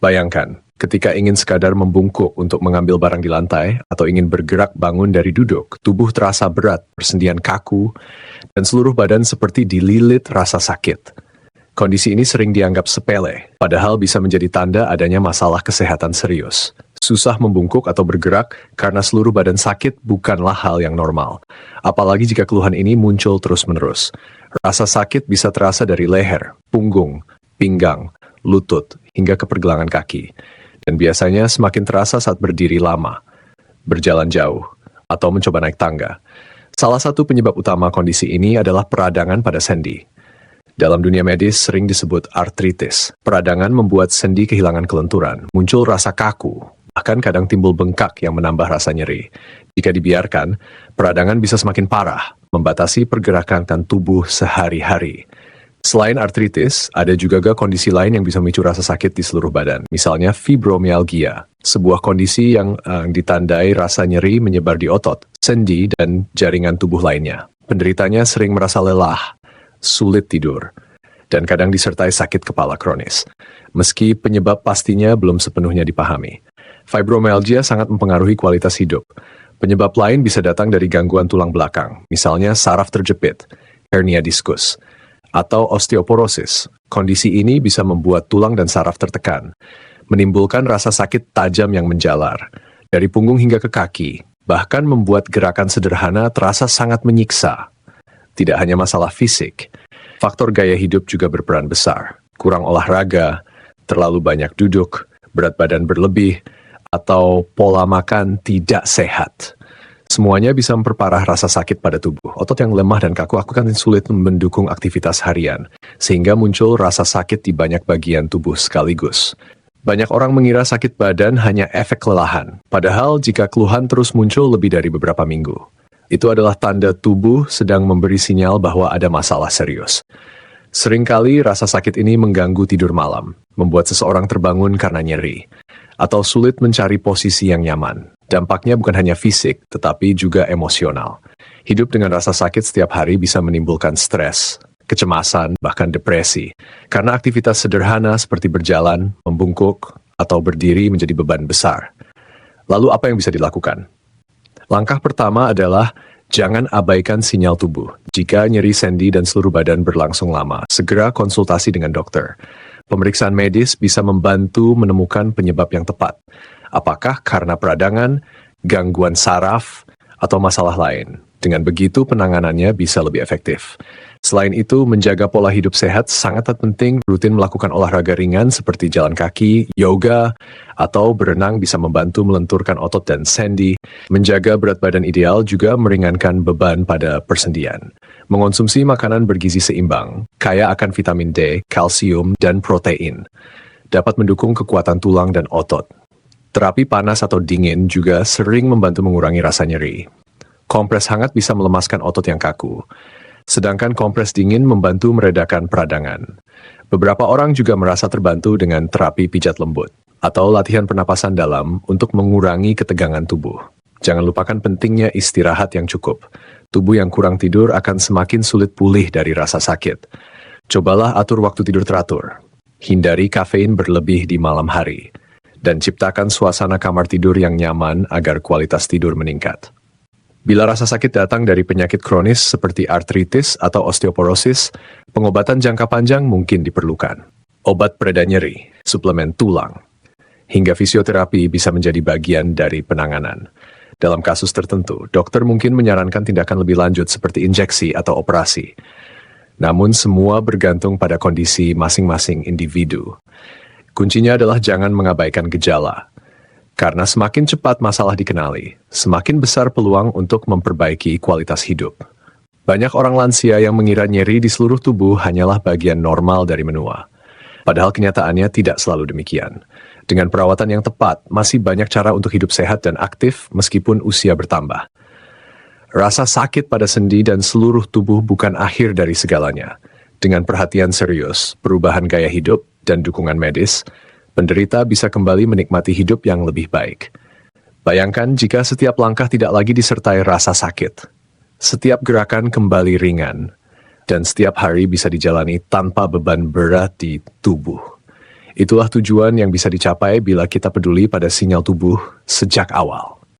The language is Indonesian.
Bayangkan, ketika ingin sekadar membungkuk untuk mengambil barang di lantai atau ingin bergerak bangun dari duduk, tubuh terasa berat, persendian kaku, dan seluruh badan seperti dililit rasa sakit. Kondisi ini sering dianggap sepele, padahal bisa menjadi tanda adanya masalah kesehatan serius. Susah membungkuk atau bergerak karena seluruh badan sakit bukanlah hal yang normal. Apalagi jika keluhan ini muncul terus-menerus. Rasa sakit bisa terasa dari leher, punggung, pinggang, lutut, hingga ke pergelangan kaki. Dan biasanya semakin terasa saat berdiri lama, berjalan jauh, atau mencoba naik tangga. Salah satu penyebab utama kondisi ini adalah peradangan pada sendi. Dalam dunia medis sering disebut artritis. Peradangan membuat sendi kehilangan kelenturan, muncul rasa kaku, bahkan kadang timbul bengkak yang menambah rasa nyeri. Jika dibiarkan, peradangan bisa semakin parah, membatasi pergerakan tubuh sehari-hari. Selain artritis, ada juga kondisi lain yang bisa memicu rasa sakit di seluruh badan. Misalnya fibromialgia, sebuah kondisi yang ditandai rasa nyeri menyebar di otot, sendi, dan jaringan tubuh lainnya. Penderitanya sering merasa lelah, sulit tidur, dan kadang disertai sakit kepala kronis. Meski penyebab pastinya belum sepenuhnya dipahami. Fibromialgia sangat mempengaruhi kualitas hidup. Penyebab lain bisa datang dari gangguan tulang belakang, misalnya saraf terjepit, hernia diskus, atau osteoporosis. Kondisi ini bisa membuat tulang dan saraf tertekan, menimbulkan rasa sakit tajam yang menjalar, dari punggung hingga ke kaki, bahkan membuat gerakan sederhana terasa sangat menyiksa. Tidak hanya masalah fisik, faktor gaya hidup juga berperan besar. Kurang olahraga, terlalu banyak duduk, berat badan berlebih, atau pola makan tidak sehat. Semuanya bisa memperparah rasa sakit pada tubuh. Otot yang lemah dan kaku akan sulit mendukung aktivitas harian, sehingga muncul rasa sakit di banyak bagian tubuh sekaligus. Banyak orang mengira sakit badan hanya efek kelelahan, padahal jika keluhan terus muncul lebih dari beberapa minggu, itu adalah tanda tubuh sedang memberi sinyal bahwa ada masalah serius. Seringkali rasa sakit ini mengganggu tidur malam, membuat seseorang terbangun karena nyeri, atau sulit mencari posisi yang nyaman. Dampaknya bukan hanya fisik, tetapi juga emosional. Hidup dengan rasa sakit setiap hari bisa menimbulkan stres, kecemasan, bahkan depresi, karena aktivitas sederhana seperti berjalan, membungkuk, atau berdiri menjadi beban besar. Lalu apa yang bisa dilakukan? Langkah pertama adalah jangan abaikan sinyal tubuh. Jika nyeri sendi dan seluruh badan berlangsung lama, segera konsultasi dengan dokter. Pemeriksaan medis bisa membantu menemukan penyebab yang tepat. Apakah karena peradangan, gangguan saraf, atau masalah lain? Dengan begitu penanganannya bisa lebih efektif. Selain itu, menjaga pola hidup sehat sangat penting. Rutin melakukan olahraga ringan seperti jalan kaki, yoga, atau berenang bisa membantu melenturkan otot dan sendi. Menjaga berat badan ideal juga meringankan beban pada persendian. Mengonsumsi makanan bergizi seimbang, kaya akan vitamin D, kalsium, dan protein, dapat mendukung kekuatan tulang dan otot. Terapi panas atau dingin juga sering membantu mengurangi rasa nyeri. Kompres hangat bisa melemaskan otot yang kaku, sedangkan kompres dingin membantu meredakan peradangan. Beberapa orang juga merasa terbantu dengan terapi pijat lembut atau latihan pernapasan dalam untuk mengurangi ketegangan tubuh. Jangan lupakan pentingnya istirahat yang cukup. Tubuh yang kurang tidur akan semakin sulit pulih dari rasa sakit. Cobalah atur waktu tidur teratur. Hindari kafein berlebih di malam hari. Dan ciptakan suasana kamar tidur yang nyaman agar kualitas tidur meningkat. Bila rasa sakit datang dari penyakit kronis seperti artritis atau osteoporosis, pengobatan jangka panjang mungkin diperlukan. Obat pereda nyeri, suplemen tulang, hingga fisioterapi bisa menjadi bagian dari penanganan. Dalam kasus tertentu, dokter mungkin menyarankan tindakan lebih lanjut seperti injeksi atau operasi. Namun semua bergantung pada kondisi masing-masing individu. Kuncinya adalah jangan mengabaikan gejala. Karena semakin cepat masalah dikenali, semakin besar peluang untuk memperbaiki kualitas hidup. Banyak orang lansia yang mengira nyeri di seluruh tubuh hanyalah bagian normal dari menua. Padahal kenyataannya tidak selalu demikian. Dengan perawatan yang tepat, masih banyak cara untuk hidup sehat dan aktif meskipun usia bertambah. Rasa sakit pada sendi dan seluruh tubuh bukan akhir dari segalanya. Dengan perhatian serius, perubahan gaya hidup, dan dukungan medis, penderita bisa kembali menikmati hidup yang lebih baik. Bayangkan jika setiap langkah tidak lagi disertai rasa sakit. Setiap gerakan kembali ringan, dan setiap hari bisa dijalani tanpa beban berat di tubuh. Itulah tujuan yang bisa dicapai bila kita peduli pada sinyal tubuh sejak awal.